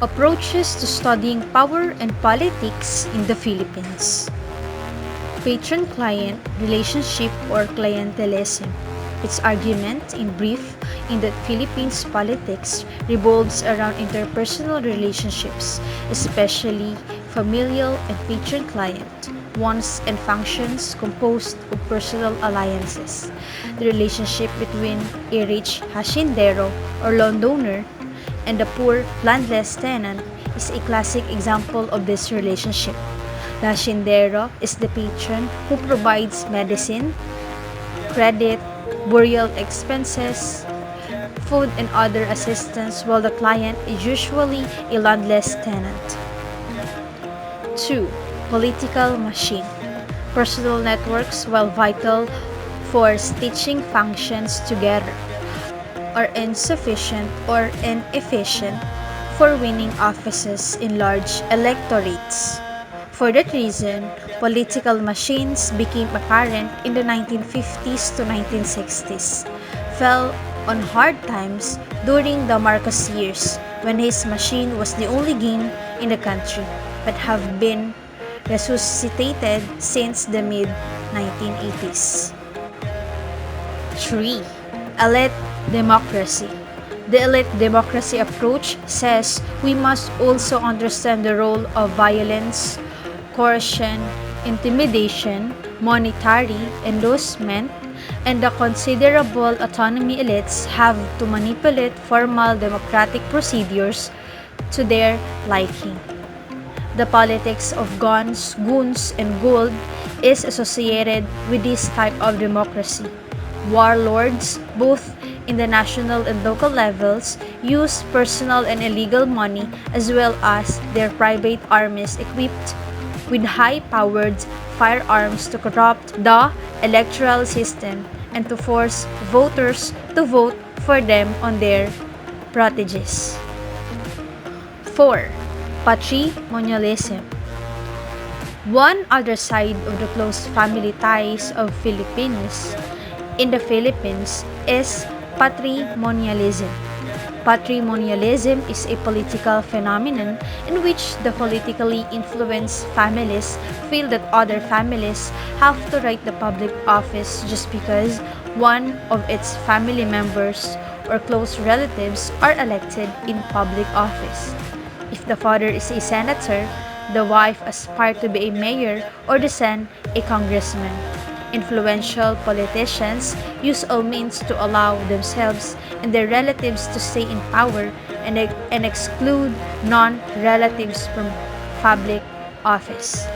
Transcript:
Approaches to studying power and politics in the Philippines. Patron-client relationship or clientelism. Its argument, in brief, in that Philippines politics revolves around interpersonal relationships, especially familial and patron-client, wants and functions composed of personal alliances. The relationship between a rich hashindero or landowner and the poor landless tenant is a classic example of this relationship. The hashindero is the patron who provides medicine, credit, burial expenses, food and other assistance while the client is usually a landless tenant. 2. Political machine. Personal networks, while vital for stitching functions together, are insufficient or inefficient for winning offices in large electorates. For that reason, political machines became apparent in the 1950s to 1960s, fell on hard times during the Marcos years when his machine was the only game in the country, but have been resuscitated since the mid-1980s. 3. Elite democracy. The elite democracy approach says we must also understand the role of violence, coercion, intimidation, monetary endorsement, and the considerable autonomy elites have to manipulate formal democratic procedures to their liking. The politics of guns, goons, and gold is associated with this type of democracy. Warlords, both in the national and local levels, use personal and illegal money as well as their private armies equipped with high-powered firearms to corrupt the electoral system and to force voters to vote for them on their proteges. 4. Patrimonialism. One other side of the close family ties of Filipinos in the Philippines is patrimonialism. Patrimonialism is a political phenomenon in which the politically influenced families feel that other families have to write the public office just because one of its family members or close relatives are elected in public office. If the father is a senator, the wife aspires to be a mayor or the son a congressman. Influential politicians use all means to allow themselves and their relatives to stay in power and exclude non-relatives from public office.